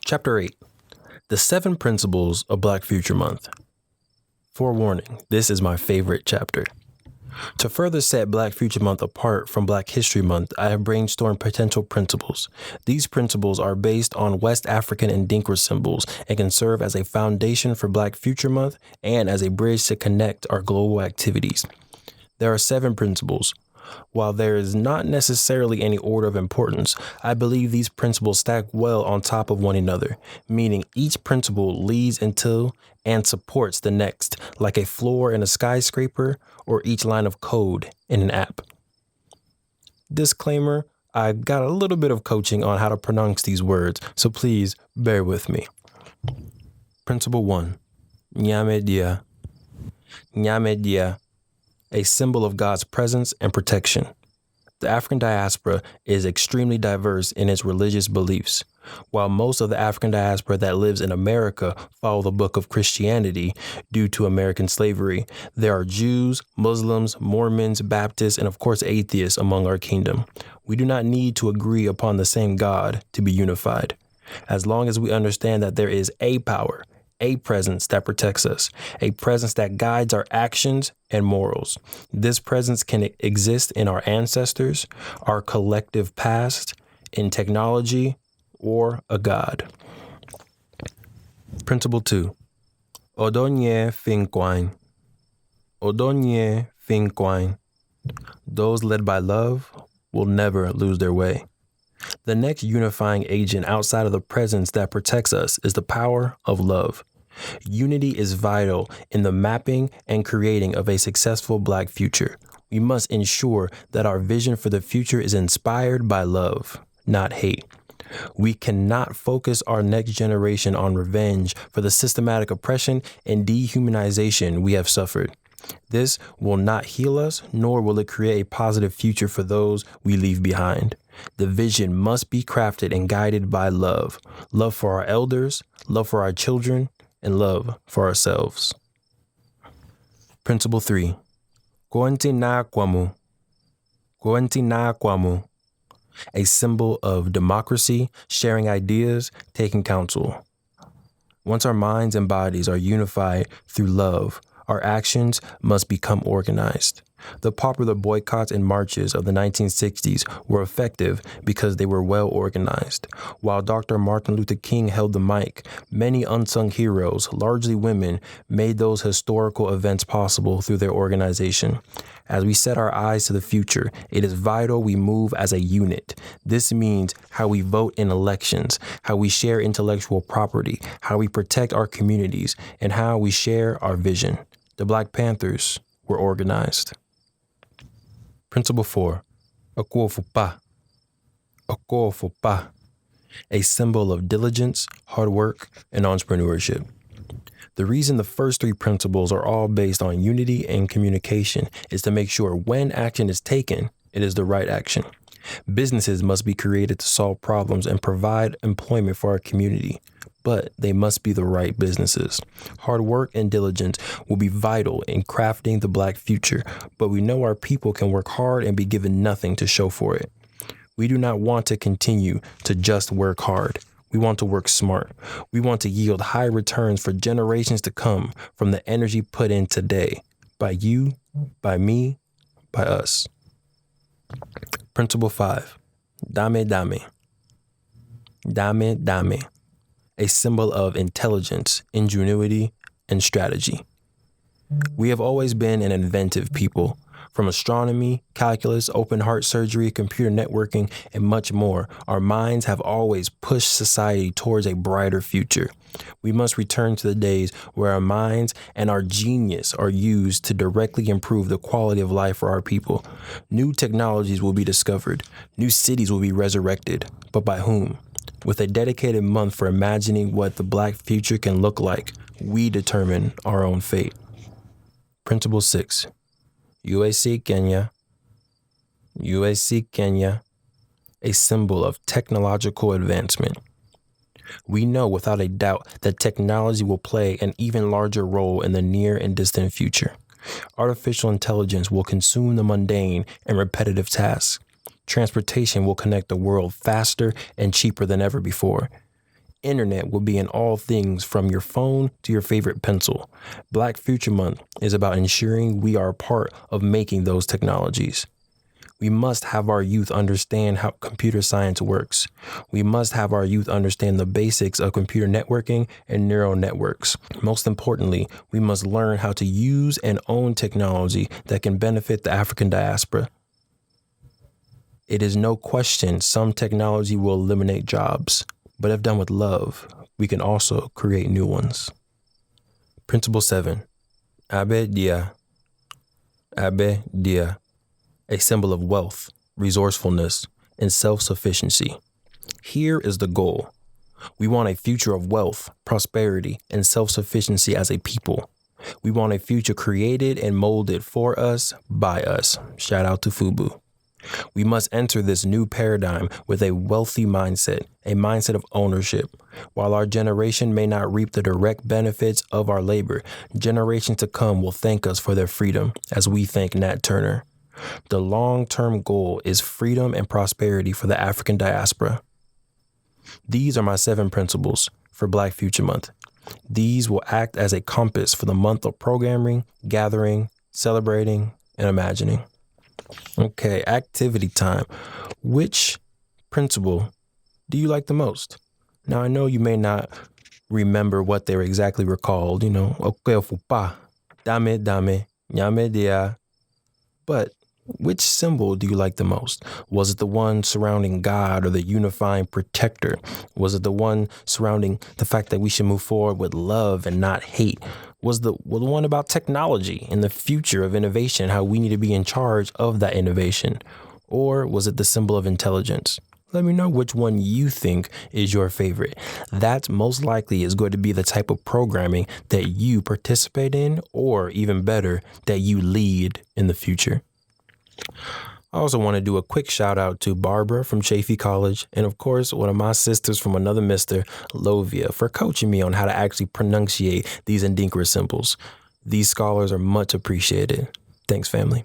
Chapter 8. The 7 Principles of Black Future Month. Forewarning, this is my favorite chapter. To further set Black Future Month apart from Black History Month, I have brainstormed potential principles. These principles are based on West Afrikan Adinkra symbols and can serve as a foundation for Black Future Month and as a bridge to connect our global activities. There are 7 principles. While there is not necessarily any order of importance, I believe these principles stack well on top of one another, meaning each principle leads into and supports the next, like a floor in a skyscraper or each line of code in an app. Disclaimer, I got a little bit of coaching on how to pronounce these words, so please bear with me. Principle 1. Nyamedia. Nyamedia. A symbol of God's presence and protection. The African diaspora is extremely diverse in its religious beliefs. While most of the African diaspora that lives in America follow the book of Christianity due to American slavery, there are Jews, Muslims, Mormons, Baptists, and of course atheists among our kingdom. We do not need to agree upon the same God to be unified. As long as we understand that there is a power, a presence that protects us, a presence that guides our actions and morals. This presence can exist in our ancestors, our collective past, in technology, or a God. Principle 2. Odonye Finkwine. Odonye Finkwine. Those led by love will never lose their way. The next unifying agent outside of the presence that protects us is the power of love. Unity is vital in the mapping and creating of a successful Black future. We must ensure that our vision for the future is inspired by love, not hate. We cannot focus our next generation on revenge for the systematic oppression and dehumanization we have suffered. This will not heal us, nor will it create a positive future for those we leave behind. The vision must be crafted and guided by love. Love for our elders, love for our children, and love for ourselves. Principle 3. Koenti na kwamu. Koenti na kwamu. A symbol of democracy, sharing ideas, taking counsel. Once our minds and bodies are unified through love, our actions must become organized. The popular boycotts and marches of the 1960s were effective because they were well organized. While Dr. Martin Luther King held the mic, many unsung heroes, largely women, made those historical events possible through their organization. As we set our eyes to the future, it is vital we move as a unit. This means how we vote in elections, how we share intellectual property, how we protect our communities, and how we share our vision. The Black Panthers were organized. Principle 4. Akwofupa. Akwofupa. A symbol of diligence, hard work, and entrepreneurship. The reason the first 3 principles are all based on unity and communication is to make sure when action is taken, it is the right action. Businesses must be created to solve problems and provide employment for our community, but they must be the right businesses. Hard work and diligence will be vital in crafting the Black future, but we know our people can work hard and be given nothing to show for it. We do not want to continue to just work hard. We want to work smart. We want to yield high returns for generations to come from the energy put in today by you, by me, by us. Principle 5. Dame Dame. Dame Dame. A symbol of intelligence, ingenuity, and strategy. We have always been an inventive people. From astronomy, calculus, open heart surgery, computer networking, and much more, our minds have always pushed society towards a brighter future. We must return to the days where our minds and our genius are used to directly improve the quality of life for our people. New technologies will be discovered. New cities will be resurrected. But by whom? With a dedicated month for imagining what the Black future can look like, we determine our own fate. Principle 6. UCC Kenya. UCC Kenya. A symbol of technological advancement. We know without a doubt that technology will play an even larger role in the near and distant future. Artificial intelligence will consume the mundane and repetitive tasks. Transportation will connect the world faster and cheaper than ever before. internet will be in all things from your phone to your favorite pencil. Black Future Month is about ensuring we are a part of making those technologies. We must have our youth understand how computer science works. We must have our youth understand the basics of computer networking and neural networks. Most importantly, we must learn how to use and own technology that can benefit the African diaspora. It is no question some technology will eliminate jobs, but if done with love, we can also create new ones. Principle 7, Abbey Dia. Abbey Dia. A symbol of wealth, resourcefulness, and self-sufficiency. Here is the goal. We want a future of wealth, prosperity, and self-sufficiency as a people. We want a future created and molded for us, by us. Shout out to FUBU. We must enter this new paradigm with a wealthy mindset, a mindset of ownership. While our generation may not reap the direct benefits of our labor, generations to come will thank us for their freedom, as we thank Nat Turner. The long-term goal is freedom and prosperity for the African diaspora. These are my 7 principles for Black Future Month. These will act as a compass for the month of programming, gathering, celebrating, and imagining. Okay, activity time. Which principle do you like the most? Now, I know you may not remember what they exactly were called, okeofupa, dame, nyame dia, but which symbol do you like the most? Was it the one surrounding God or the unifying protector? Was it the one surrounding the fact that we should move forward with love and not hate? Was the one about technology and the future of innovation, how we need to be in charge of that innovation? Or was it the symbol of intelligence? Let me know which one you think is your favorite. That most likely is going to be the type of programming that you participate in, or even better, that you lead in the future. I also want to do a quick shout out to Barbara from Chafee College, and of course, one of my sisters from another mister, Lovia, for coaching me on how to actually pronunciate these Adinkra symbols. These scholars are much appreciated. Thanks, family.